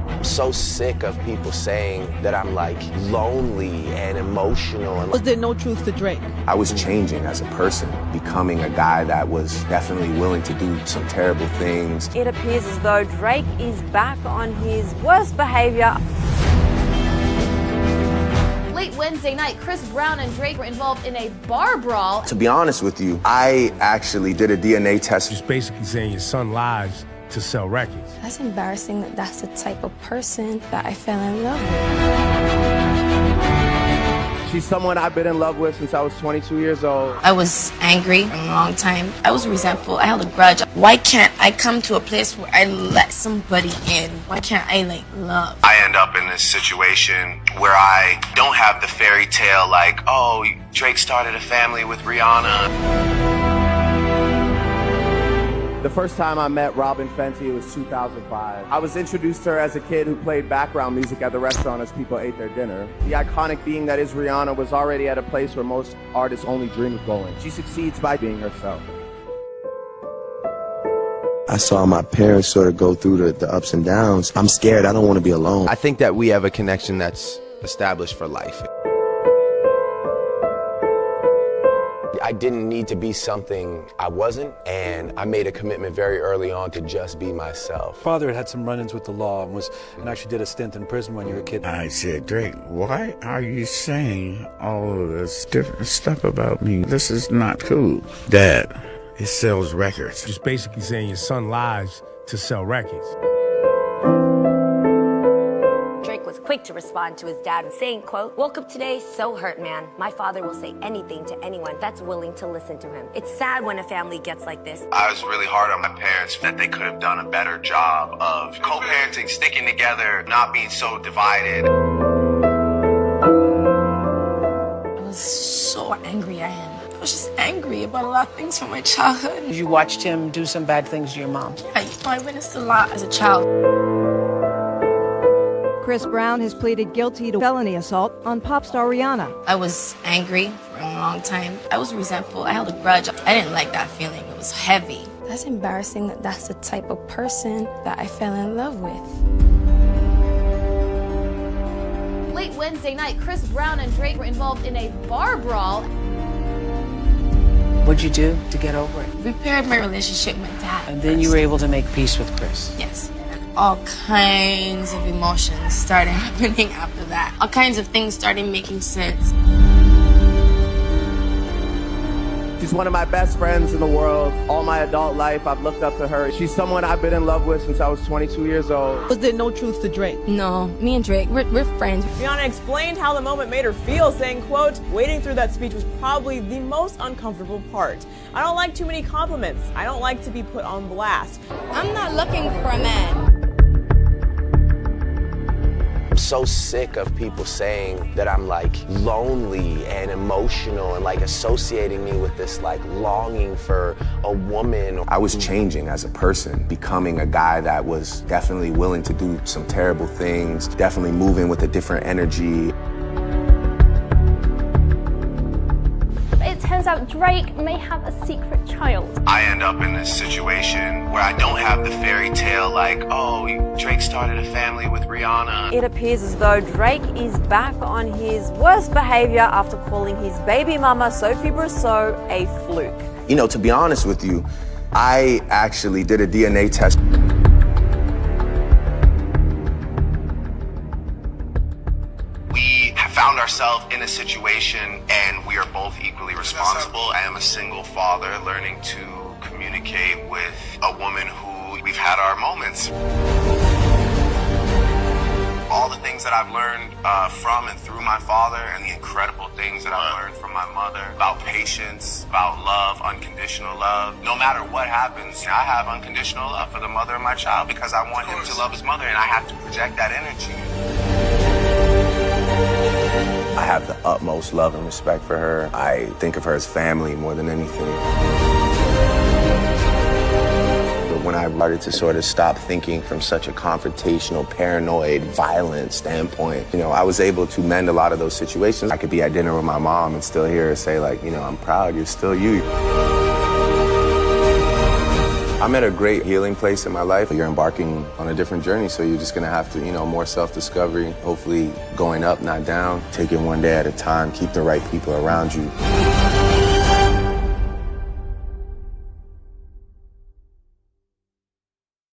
I'm so sick of people saying that I'm like lonely and emotional. Was there no truth to Drake? I was changing as a person, becoming a guy that was definitely willing to do some terrible things. It appears as though Drake is back on his worst behavior. Late Wednesday night, Chris Brown and Drake were involved in a bar brawl. To be honest with you, I actually did a DNA test. Just basically saying your son lies to sell records. That's embarrassing that that's the type of person that I fell in love with. She's someone I've been in love with since I was 22 years old. I was angry for a long time. I was resentful. I held a grudge. Why can't I come to a place where I let somebody in? Why can't I, love? I end up in this situation where I don't have the fairy tale like, oh, Drake started a family with Rihanna. The first time I met Robin Fenty, it was 2005. I was introduced to her as a kid who played background music at the restaurant as people ate their dinner. The iconic being that is Rihanna was already at a place where most artists only dream of going. She succeeds by being herself. I saw my parents sort of go through the ups and downs. I'm scared. I don't want to be alone. I think that we have a connection that's established for life. I didn't need to be something I wasn't, and I made a commitment very early on to just be myself. Father had some run-ins with the law and actually did a stint in prison when you were a kid. I said, Drake, why are you saying all of this different stuff about me? This is not cool. Dad, it sells records. Just basically saying your son lies to sell records. Drake was quick to respond to his dad, saying, quote, "Woke up today so hurt, man. My father will say anything to anyone that's willing to listen to him. It's sad when a family gets like this." I was really hard on my parents that they could have done a better job of co-parenting, sticking together, not being so divided. I was so angry at him. I was just angry about a lot of things from my childhood. You watched him do some bad things to your mom. I witnessed a lot as a child. Chris Brown has pleaded guilty to felony assault on pop star Rihanna. I was angry for a long time. I was resentful. I held a grudge. I didn't like that feeling. It was heavy. That's embarrassing that that's the type of person that I fell in love with. Late Wednesday night, Chris Brown and Drake were involved in a bar brawl. What'd you do to get over it? Repaired my relationship with my dad. And then you were able to make peace with Chris. Yes. All kinds of emotions started happening after that. All kinds of things started making sense. She's one of my best friends in the world. All my adult life, I've looked up to her. She's someone I've been in love with since I was 22 years old. Was there no truth to Drake? No, me and Drake, we're friends. Rihanna explained how the moment made her feel, saying, quote, "Waiting through that speech was probably the most uncomfortable part. I don't like too many compliments. I don't like to be put on blast." I'm not looking for a man. I'm so sick of people saying that I'm like lonely and emotional and like associating me with this like longing for a woman. I was changing as a person, becoming a guy that was definitely willing to do some terrible things, definitely moving with a different energy. It turns out Drake may have a secret child. I end up in this situation where I don't have the fairy tale like, oh, Drake started a family with Rihanna. It appears as though Drake is back on his worst behavior after calling his baby mama, Sophie Brousseau, a fluke. You know, to be honest with you, I actually did a DNA test. We have found ourselves in a situation and we are both equally responsible. I am a single father learning to communicate with a woman who we've had our moments. All the things that I've learned from and through my father and the incredible things that I've learned from my mother about patience, about love, unconditional love. No matter what happens, I have unconditional love for the mother of my child because I want him to love his mother and I have to project that energy. I have the utmost love and respect for her. I think of her as family more than anything. But when I started to sort of stop thinking from such a confrontational, paranoid, violent standpoint, you know, I was able to mend a lot of those situations. I could be at dinner with my mom and still hear her say, like, you know, "I'm proud, you're still you." I'm at a great healing place in my life. You're embarking on a different journey, so you're just gonna have to, more self-discovery, hopefully going up, not down, taking one day at a time, keep the right people around you.